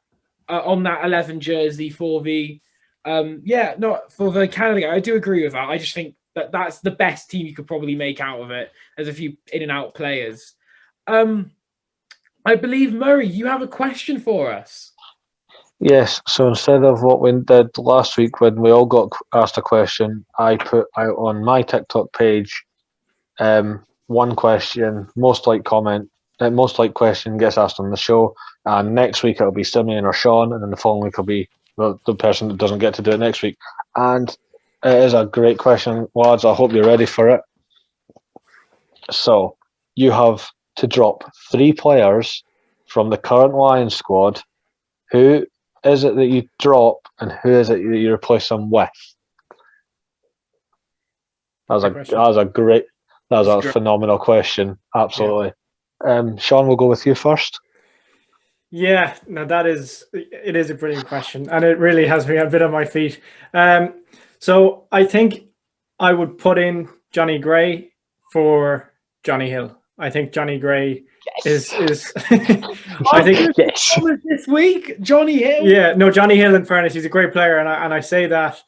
on that 11 jersey for the for the Canada game. I do agree with that. I just think that's the best team you could probably make out of it. There's a few in and out players. I believe, Murray, you have a question for us. Yes, so instead of what we did last week when we all got asked a question, I put out on my TikTok page one question, most like question gets asked on the show, and next week it'll be Simeon or Sean, and then the following week will be the person that doesn't get to do it next week. And it is a great question, lads. I hope you're ready for it. So you have to drop 3 players from the current Lions squad. Who is it that you drop, and who is it that you replace them with? That was a phenomenal question. Absolutely. Yeah. Sean, we'll go with you first. Yeah, no, it is a brilliant question, and it really has me a bit on my feet. So I think I would put in Johnny Gray for Johnny Hill. I think Johnny Gray is. I think this week, Johnny Hill. Yeah, no, Johnny Hill. In fairness, he's a great player, and I say that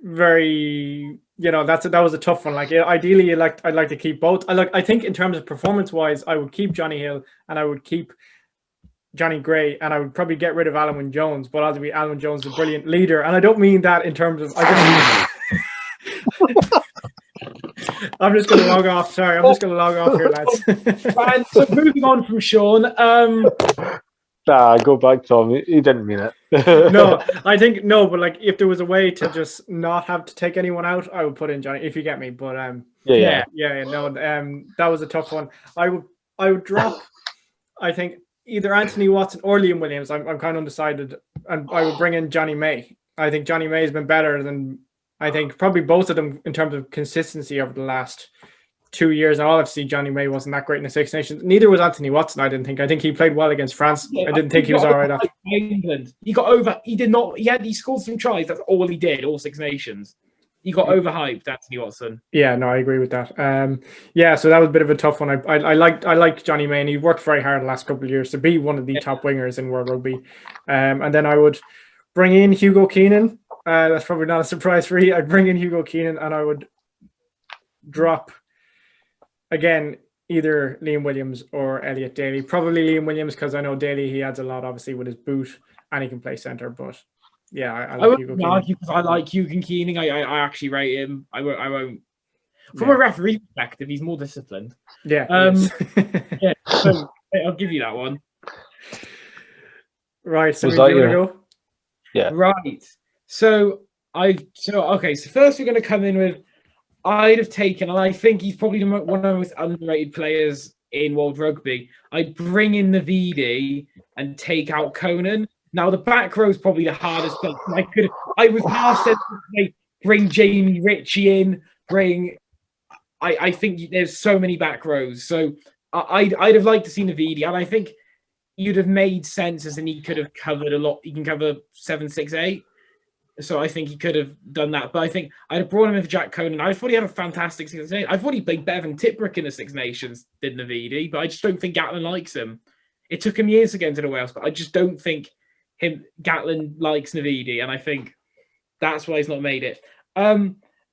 very. That was a tough one. Like, ideally, I'd like to keep both. I think in terms of performance wise, I would keep Johnny Hill and I would keep Johnny Gray, and I would probably get rid of Alwyn Jones. But ultimately, Alwyn Jones is a brilliant leader, and I don't mean that in terms of. I'm just going to log off. Sorry, I'm just going to log off here, lads. And so moving on from Sean. Go back to him. He didn't mean it. No, I think no, but like if there was a way to just not have to take anyone out, I would put in Johnny. If you get me, but yeah. No, that was a tough one. I would drop. I think either Anthony Watson or Liam Williams. I'm kind of undecided, and I would bring in Johnny May. I think Johnny May has been better than. I think probably both of them in terms of consistency over the last 2 years. Now, obviously, Johnny May wasn't that great in the Six Nations. Neither was Anthony Watson, I didn't think. I think he played well against France. I didn't think he was all right after. England. He got over. He did not. He scored some tries. That's all he did, all Six Nations. He got overhyped, Anthony Watson. Yeah, no, I agree with that. So that was a bit of a tough one. I like Johnny May, and he worked very hard the last couple of years to be one of the top wingers in World Rugby. And then I would bring in Hugo Keenan. That's probably not a surprise for you. I'd bring in Hugo Keenan and I would drop, again, either Liam Williams or Elliot Daly. Probably Liam Williams because I know Daly, he adds a lot, obviously, with his boot and he can play centre. But yeah, I like Hugo Keenan. Because I like Hugo Keenan. I actually rate him. I won't. From a referee perspective, he's more disciplined. Yeah. Yeah. So I'll give you that one. Right. So we're going to go? Yeah. Right. So first we're going to come in with I'd have taken, and I think he's probably one of the most underrated players in World Rugby. I'd bring in the VD and take out Conan. Now the back row is probably the hardest place. I was half said bring Jamie Ritchie in. I think there's so many back rows. So I'd have liked to see the VD, and I think you'd have made sense as in he could have covered a lot. He can cover 7, 6, 8. So I think he could have done that. But I think I'd have brought him in for Jack Conan. I thought he had a fantastic 6 Nations. I thought he played better than Tipuric in the Six Nations did in the VD, but I just don't think Gatlin likes him. It took him years to get into the Wales, but I just don't think Gatlin likes Navidi, and I think that's why he's not made it.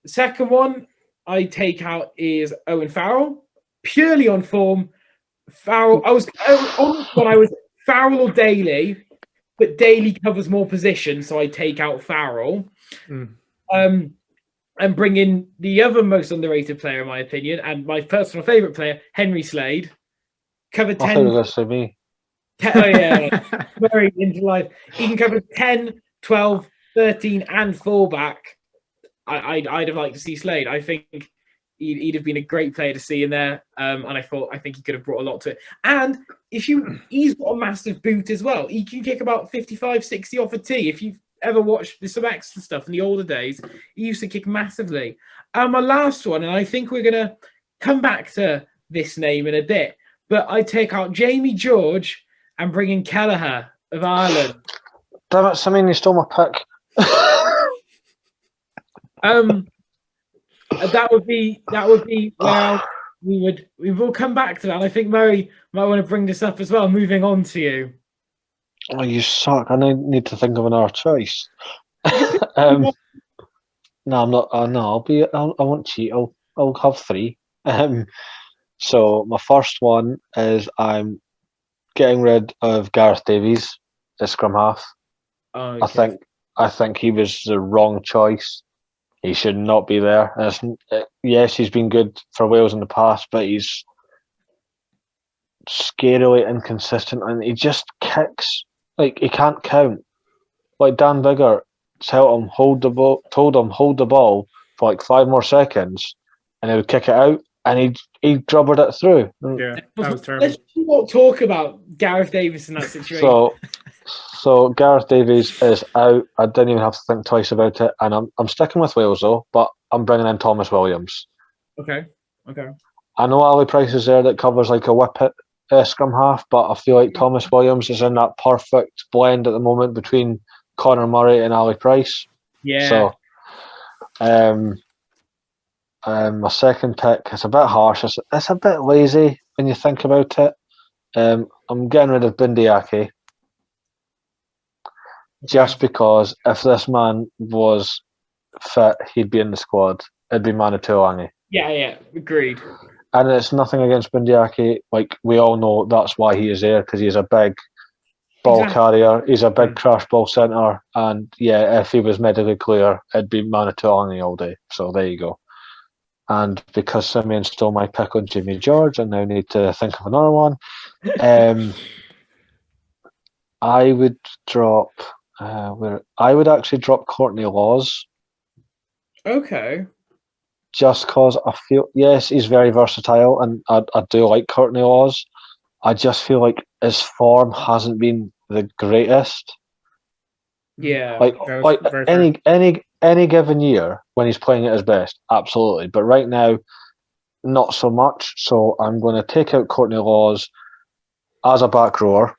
Second one I take out is Owen Farrell, purely on form. Farrell, I was Farrell or Daly, but Daly covers more position, so I take out Farrell. And bring in the other most underrated player, in my opinion, and my personal favourite player, Henry Slade. Covered 10. I thought you were going to say me. Oh, yeah. Very into life. He can cover 10, 12, 13, and fullback. I'd have liked to see Slade. I think he'd have been a great player to see in there. And I think he could have brought a lot to it. And he's got a massive boot as well. He can kick about 55, 60 off a tee. If you've ever watched some extra stuff in the older days, he used to kick massively. My last one, and I think we're going to come back to this name in a bit, but I take out Jamie George and bring in Kelleher of Ireland. Damn it, Simeon, you stole my pick. That would be where we will come back to that. And I think Murray might want to bring this up as well. Moving on to you. Oh, you suck. I need to think of another choice. No, I'm not. No, I won't cheat. I'll have 3. So my first one is I'm getting rid of Gareth Davies, the scrum half. Oh, okay. I think he was the wrong choice. He should not be there. Yes, he's been good for Wales in the past, but he's scarily inconsistent, and he just kicks like he can't count. Like Dan Biggar told him hold the ball for like 5 more seconds, and he would kick it out, and he drubbered it through. Yeah, that was terrible. Let's not talk about Gareth Davies in that situation. So Gareth Davies is out. I didn't even have to think twice about it, and I'm sticking with Wales though. But I'm bringing in Thomas Williams. Okay. I know Ali Price is there that covers like a whippet scrum half, but I feel like Thomas Williams is in that perfect blend at the moment between Conor Murray and Ali Price. Yeah. So, my second pick is a bit harsh. It's a bit lazy, when you think about it. I'm getting rid of Bindiaki just because if this man was fit, he'd be in the squad. It'd be Manu Tuolangi. Yeah, agreed. And it's nothing against Bindiaki. Like, we all know that's why he is there, because he's a big ball carrier. He's a big crash ball centre. And yeah, if he was medically clear, it'd be Manu Tuolangi all day. So there you go. And because Simeon stole my pick on Jimmy George, I now need to think of another one. I would drop. I would actually drop Courtney Laws. Okay. Just because I feel, yes, he's very versatile, and I do like Courtney Laws. I just feel like his form hasn't been the greatest. Yeah. Like any given year when he's playing at his best, absolutely. But right now, not so much. So I'm going to take out Courtney Laws as a back rower.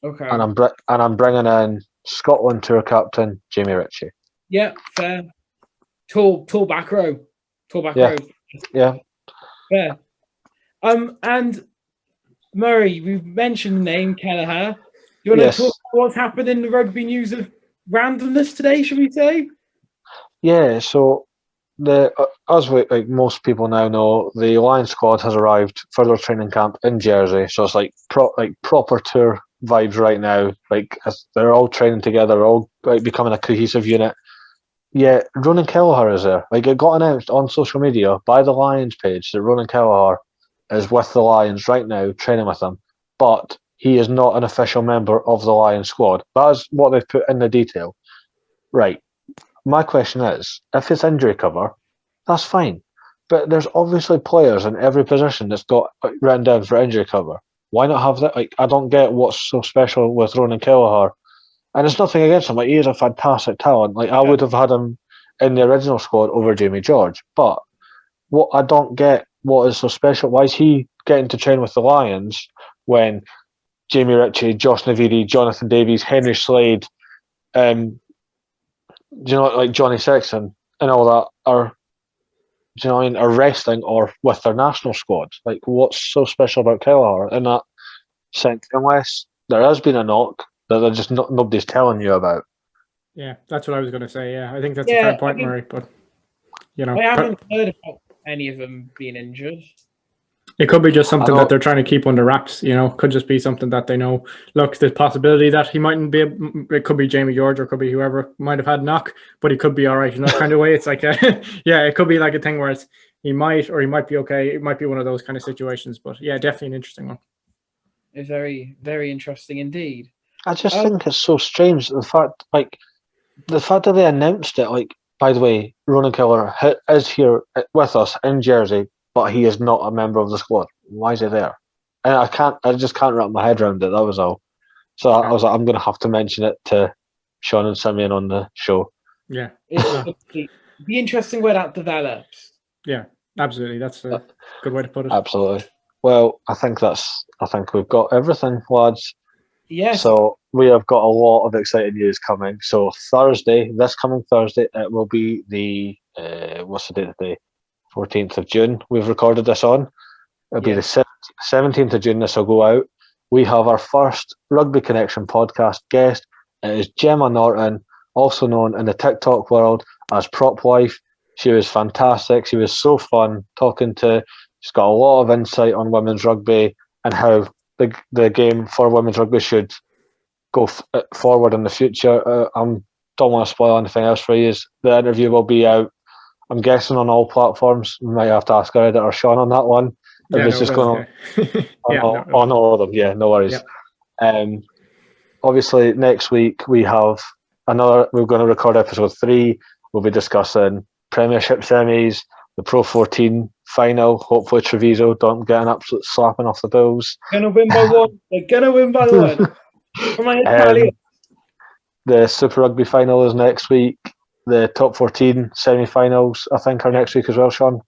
Okay. And I'm bringing in Scotland tour captain Jamie Ritchie. Yeah, fair. Tall back row. Tall back row. Yeah. Fair. And Murray, we've mentioned the name Kelleher. You want to talk about what's happened in the rugby news of randomness today, should we say? Yeah, so as most people now know, the Lions squad has arrived for their training camp in Jersey. So it's like proper tour vibes right now. Like, they're all training together, all like becoming a cohesive unit. Yeah, Ronan Kelleher is there. Like, it got announced on social media by the Lions page that Ronan Kelleher is with the Lions right now, training with them. But he is not an official member of the Lions squad. That's what they've put in the detail. Right. My question is, if it's injury cover, that's fine. But there's obviously players in every position that's got written down for injury cover. Why not have that? Like, I don't get what's so special with Ronan Kelleher. And it's nothing against him. Like, he is a fantastic talent. Like, I would have had him in the original squad over Jamie George. But what I don't get, what is so special? Why is he getting to train with the Lions when Jamie Ritchie, Josh Navidi, Jonathan Davies, Henry Slade, like Johnny Sexton and all that are, are resting or with their national squad? Like, what's so special about Kelleher in that sense? Unless there has been a knock that they're just nobody's telling you about. Yeah, that's what I was going to say. Yeah, I think that's a fair point, Murray. But I haven't heard about any of them being injured. It could be just something that they're trying to keep under wraps. Could just be something that they know. Look, the possibility that he mightn't be. It could be Jamie George, or it could be whoever might have had knock, but he could be all right. Kind of way. It's like, it could be like a thing where he might be okay. It might be one of those kind of situations. But yeah, definitely an interesting one. It's very, very interesting indeed. I just think it's so strange the fact that they announced it. Like, by the way, Ronan Kelleher is here with us in Jersey, but he is not a member of the squad. Why is he there? And I just can't wrap my head around it. That was all. So I was like, I'm going to have to mention it to Sean and Simeon on the show. Yeah. It'll be interesting where that develops. Yeah, absolutely. That's a good way to put it. Absolutely. Well, I think we've got everything, lads. Yes. So we have got a lot of exciting news coming. So this coming Thursday, it will be the, what's the date today? 14th of June. We've recorded this on. It'll be the 17th of June. This will go out. We have our first Rugby Connection podcast guest. It is Gemma Norton, also known in the TikTok world as Prop Wife. She was fantastic. She was so fun talking to. She's got a lot of insight on women's rugby and how the game for women's rugby should go forward in the future. I don't want to spoil anything else for you. The interview will be out, I'm guessing, on all platforms. We might have to ask our editor Sean on that one. On all of them. Yeah, no worries. Yeah. Obviously, next week we have we're going to record episode 3. We'll be discussing Premiership semis, the Pro 14 final. Hopefully Treviso don't get an absolute slapping off the Bills. They're going to win by one. Come on, Italian. The Super Rugby final is next week. The top 14 semi-finals, I think, are next week as well, Sean.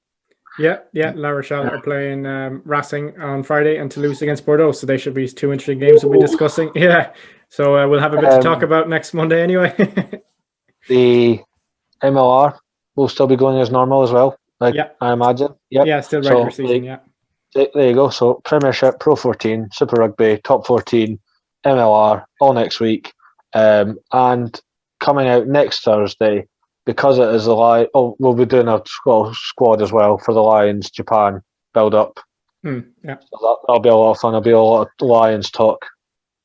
Yeah. La Rochelle are playing Racing on Friday and Toulouse against Bordeaux, so they should be 2 interesting games we'll be discussing. Yeah, so we'll have a bit to talk about next Monday anyway. The MLR will still be going as normal as well, I imagine. Yep. Yeah, still regular season, There you go. So Premiership, Pro 14, Super Rugby, Top 14, MLR, all next week. And coming out next Thursday, because it is the we'll be doing a squad as well for the Lions Japan build up. Yeah. So that'll be a lot of fun. There'll be a lot of Lions talk.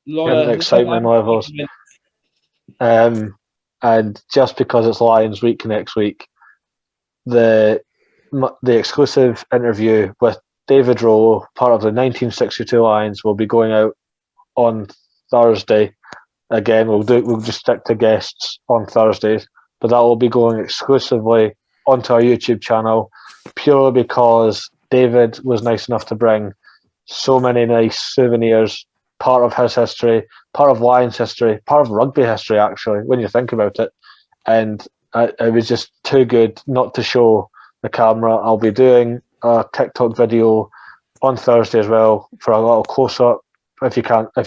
Excitement levels. And just because it's Lions week next week, the exclusive interview with David Rowe, part of the 1962 Lions, will be going out on Thursday. Again, we'll just stick to guests on Thursdays, but that will be going exclusively onto our YouTube channel, purely because David was nice enough to bring so many nice souvenirs, part of his history, part of Lions history, part of rugby history, actually, when you think about it. And it was just too good not to show the camera. I'll be doing a TikTok video on Thursday as well for a little close-up, if you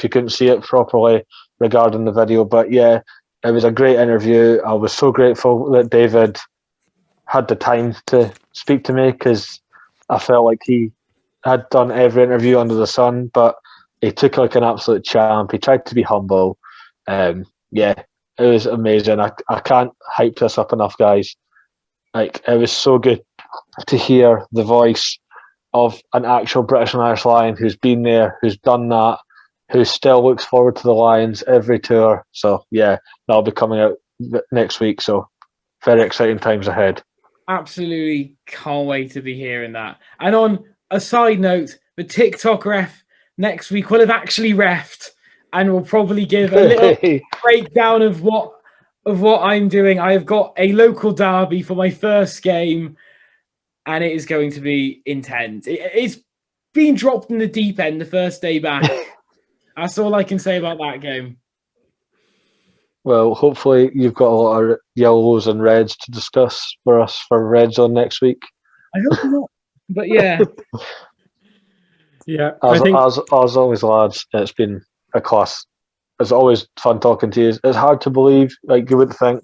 couldn't see it properly regarding the video. But yeah, it was a great interview. I was so grateful that David had the time to speak to me, because I felt like he had done every interview under the sun, but he took it like an absolute champ. He tried to be humble. Yeah, it was amazing. I can't hype this up enough, guys. Like, it was so good to hear the voice of an actual British and Irish Lion who's been there, who's done that, who still looks forward to the Lions every tour. So yeah, that'll be coming out next week. So very exciting times ahead. Absolutely can't wait to be hearing that. And on a side note, the TikTok ref next week will have actually refed, and will probably give a little breakdown of what I'm doing. I have got a local derby for my first game, and it is going to be intense. It's been dropped in the deep end the first day back. That's all I can say about that game. Well, hopefully you've got a lot of yellows and reds to discuss for us for Red Zone next week. I hope not. But yeah. Yeah. As always, lads, it's been a class. It's always fun talking to you. It's hard to believe, like, you would think,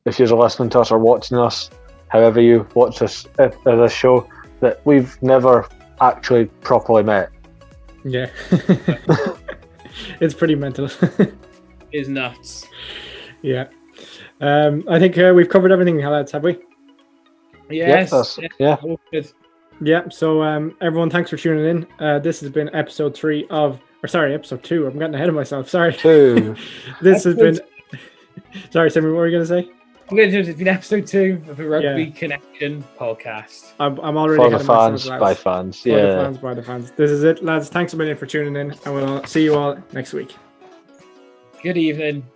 if you're listening to us or watching us, however you watch this show, that we've never actually properly met. Yeah. It's pretty mental. It's nuts. Yeah. I think we've covered everything, lads, have we? Yes. Yeah. All good. Yeah. So everyone, thanks for tuning in. This has been episode 2. I'm getting ahead of myself. Sorry. 2. This has been. Sorry, Simeon, what were you going to say? It's been episode 2 of the Rugby Connection podcast. I'm already for ahead the of myself, fans, lads. by fans. For the fans, by the fans. This is it, lads. Thanks a million for tuning in, and we'll see you all next week. Good evening.